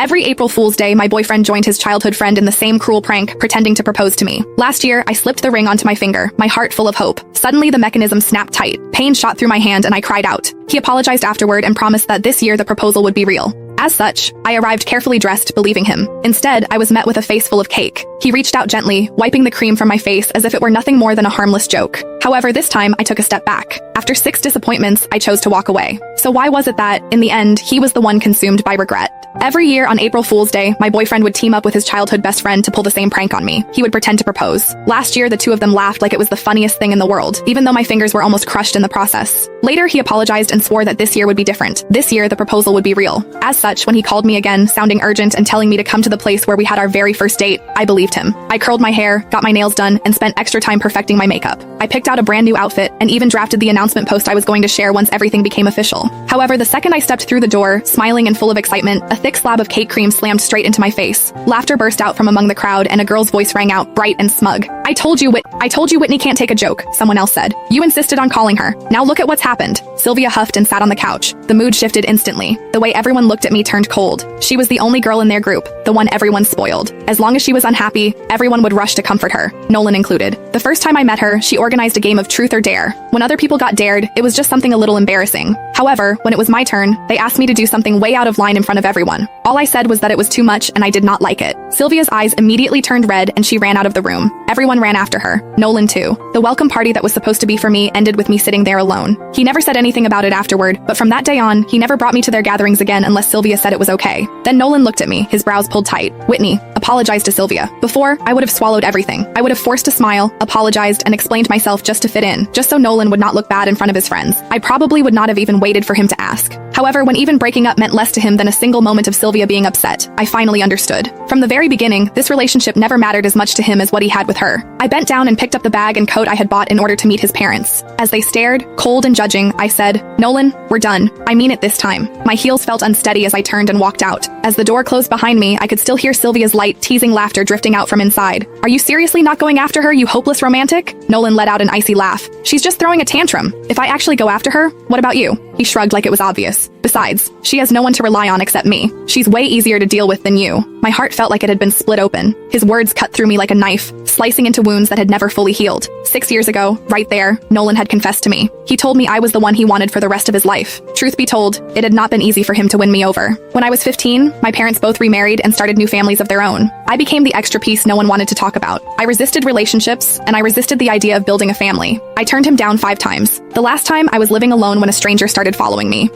Every April Fool's Day, my boyfriend joined his childhood friend in the same cruel prank, pretending to propose to me. Last year, I slipped the ring onto my finger, my heart full of hope. Suddenly, the mechanism snapped tight. Pain shot through my hand and I cried out. He apologized afterward and promised that this year the proposal would be real. As such, I arrived carefully dressed, believing him. Instead, I was met with a face full of cake. He reached out gently, wiping the cream from my face as if it were nothing more than a harmless joke. However, this time, I took a step back. After 6 disappointments, I chose to walk away. So why was it that, in the end, he was the one consumed by regret? Every year on April Fool's Day, my boyfriend would team up with his childhood best friend to pull the same prank on me. He would pretend to propose. Last year, the two of them laughed like it was the funniest thing in the world, even though my fingers were almost crushed in the process. Later, he apologized and swore that this year would be different. This year, the proposal would be real. As such, when he called me again, sounding urgent and telling me to come to the place where we had our very first date, I believed him. I curled my hair, got my nails done, and spent extra time perfecting my makeup. I picked out a brand new outfit and even drafted the announcement post I was going to share once everything became official. However, the second I stepped through the door, smiling and full of excitement, a thick slab of cake cream slammed straight into my face. Laughter burst out from among the crowd and a girl's voice rang out, bright and smug. I told you Whitney can't take a joke, someone else said. You insisted on calling her. Now look at what's happened. Sylvia huffed and sat on the couch. The mood shifted instantly. The way everyone looked at me turned cold. She was the only girl in their group, the one everyone spoiled. As long as she was unhappy, everyone would rush to comfort her, Nolan included. The first time I met her, she organized a game of truth or dare. When other people got dared, it was just something a little embarrassing. However, when it was my turn, they asked me to do something way out of line in front of everyone. All I said was that it was too much and I did not like it. Sylvia's eyes immediately turned red and she ran out of the room. Everyone ran after her, Nolan too. The welcome party that was supposed to be for me ended with me sitting there alone. He never said anything about it afterward, but from that day on, he never brought me to their gatherings again unless Sylvia said it was okay. Then Nolan looked at me, his brows pulled tight. Whitney, apologize to Sylvia. Before, I would have swallowed everything. I would have forced a smile, apologized, and explained myself just to fit in, just so Nolan would not look bad in front of his friends. I probably would not have even waited for him to ask. However, when even breaking up meant less to him than a single moment of Sylvia being upset, I finally understood. From the very beginning, this relationship never mattered as much to him as what he had with her. I bent down and picked up the bag and coat I had bought in order to meet his parents. As they stared, cold and judging, I said, Nolan, we're done. I mean it this time. My heels felt unsteady as I turned and walked out. As the door closed behind me, I could still hear Sylvia's light, teasing laughter drifting out from inside. Are you seriously not going after her, you hopeless romantic? Nolan let out an icy laugh. She's just throwing a tantrum. If I actually go after her, what about you? He shrugged like it was obvious. Besides, she has no one to rely on except me. She's way easier to deal with than you. My heart felt like it had been split open. His words cut through me like a knife, slicing into wounds that had never fully healed. 6 years ago, right there, Nolan had confessed to me. He told me I was the one he wanted for the rest of his life. Truth be told, it had not been easy for him to win me over. When I was 15, my parents both remarried and started new families of their own. I became the extra piece no one wanted to talk about. I resisted relationships, and I resisted the idea of building a family. I turned him down 5 times. The last time, I was living alone when a stranger started following me.